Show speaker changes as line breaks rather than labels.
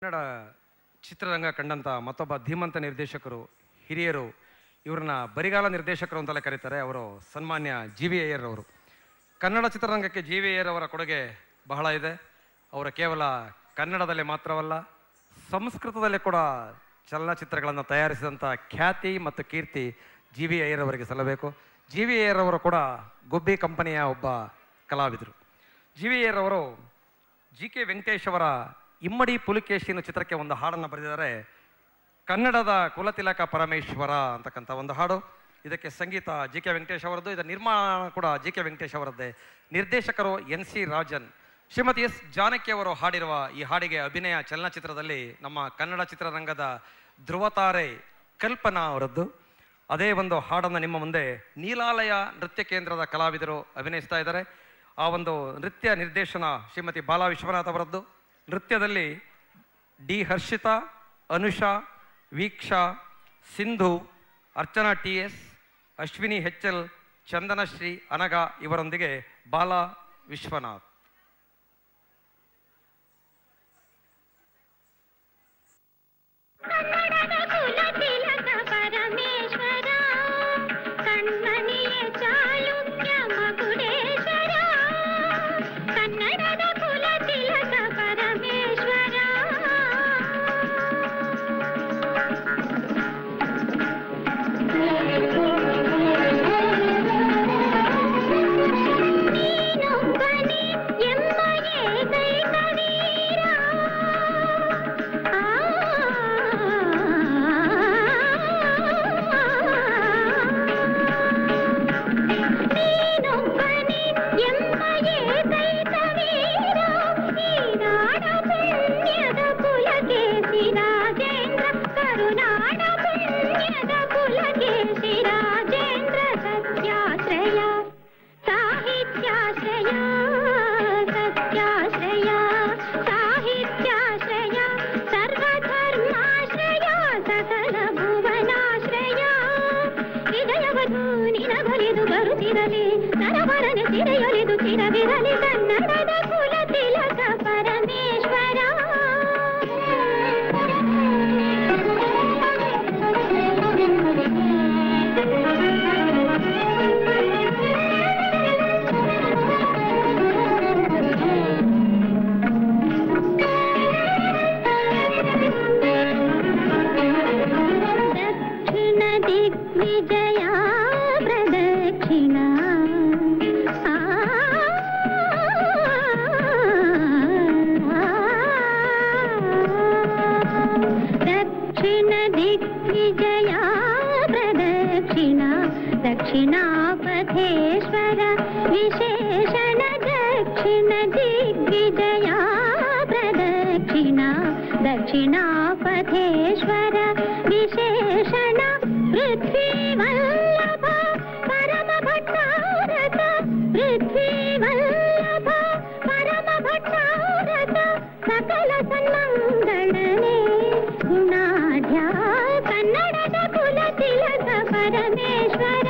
ಕನ್ನಡ ಚಿತ್ರರಂಗ ಕಂಡಂಥ ಮತ್ತೊಬ್ಬ ಧೀಮಂತ ನಿರ್ದೇಶಕರು, ಹಿರಿಯರು, ಇವ್ರನ್ನ ಬರಿಗಾಲ ನಿರ್ದೇಶಕರು ಅಂತಲೇ ಕರೀತಾರೆ. ಅವರು ಸನ್ಮಾನ್ಯ ಜಿ.ವಿ. ಅಯ್ಯರ್ ಅವರು. ಕನ್ನಡ ಚಿತ್ರರಂಗಕ್ಕೆ ಜಿ.ವಿ. ಅಯ್ಯರ್ ಅವರ ಕೊಡುಗೆ ಬಹಳ ಇದೆ. ಅವರ ಕೇವಲ ಕನ್ನಡದಲ್ಲಿ ಮಾತ್ರವಲ್ಲ, ಸಂಸ್ಕೃತದಲ್ಲಿ ಕೂಡ ಚಲನಚಿತ್ರಗಳನ್ನು ತಯಾರಿಸಿದಂಥ ಖ್ಯಾತಿ ಮತ್ತು ಕೀರ್ತಿ ಜಿ.ವಿ. ಅಯ್ಯರ್ ಅವರಿಗೆ ಸಲ್ಲಬೇಕು. ಜಿ.ವಿ. ಅಯ್ಯರ್ ಅವರು ಕೂಡ ಗುಬ್ಬಿ ಕಂಪನಿಯ ಒಬ್ಬ ಕಲಾವಿದರು. ಜಿ.ವಿ. ಅಯ್ಯರ್ ಅವರು ಜಿ.ಕೆ. ವೆಂಕಟೇಶ್ ಅವರ ಇಮ್ಮಡಿ ಪುಲಿಕೇಶಿ ಅನ್ನೋ ಚಿತ್ರಕ್ಕೆ ಒಂದು ಹಾಡನ್ನು ಬರೆದಿದ್ದಾರೆ. ಕನ್ನಡದ ಕುಲತಿಲಕ ಪರಮೇಶ್ವರ ಅಂತಕ್ಕಂಥ ಒಂದು ಹಾಡು. ಇದಕ್ಕೆ ಸಂಗೀತ ಜಿ.ಕೆ. ವೆಂಕಟೇಶ್ ಅವರದ್ದು, ಇದರ ನಿರ್ಮಾಣ ಕೂಡ ಜಿ.ಕೆ. ವೆಂಕಟೇಶ್ ಅವರದ್ದೇ. ನಿರ್ದೇಶಕರು ಎನ್.ಸಿ. ರಾಜನ್. ಶ್ರೀಮತಿ ಎಸ್ ಜಾನಕಿ ಅವರು ಹಾಡಿರುವ ಈ ಹಾಡಿಗೆ ಅಭಿನಯ ಚಲನಚಿತ್ರದಲ್ಲಿ ನಮ್ಮ ಕನ್ನಡ ಚಿತ್ರರಂಗದ ಧ್ರುವತಾರೆ ಕಲ್ಪನಾ ಅವರದ್ದು. ಅದೇ ಒಂದು ಹಾಡನ್ನು ನಿಮ್ಮ ಮುಂದೆ ನೀಲಾಲಯ ನೃತ್ಯ ಕೇಂದ್ರದ ಕಲಾವಿದರು ಅಭಿನಯಿಸ್ತಾ ಇದ್ದಾರೆ. ಆ ಒಂದು ನೃತ್ಯ ನಿರ್ದೇಶನ ಶ್ರೀಮತಿ ಬಾಲಾ ವಿಶ್ವನಾಥ್ ಅವರದ್ದು. ನೃತ್ಯದಲ್ಲಿ ಡಿ ಹರ್ಷಿತಾ, ಅನುಷಾ, ವೀಕ್ಷಾ, ಸಿಂಧು, ಅರ್ಚನಾ ಟಿ.ಎಸ್., ಅಶ್ವಿನಿ ಹೆಚ್.ಎಲ್., ಚಂದನಶ್ರೀ, ಅನಗ ಇವರೊಂದಿಗೆ ಬಾಲಾ ವಿಶ್ವನಾಥ್.
ಕನ್ನಡದ ಕುಲ ತಿಲಕ ಪರಮೇಶ್ವರ. ದಕ್ಷಿಣ ದಿಗ್ವಿಜಯ ಪ್ರದಕ್ಷಿಣ दिग्विजया प्रदक्षिणा दक्षिणापथेश्वर विशेषण दक्षिण दिग्विजया प्रदक्षिणा दक्षिणापथेश्वर विशेषण पृथ्वीवल्लभ परम भट्टारक पृथ्वीवल्लभ परम भट्टारक सकल सन्मङ्गलने गुणाढ्य ಕನ್ನಡದ ಕುಲ ತಿಲಕ ಪರಮೇಶ್ವರ.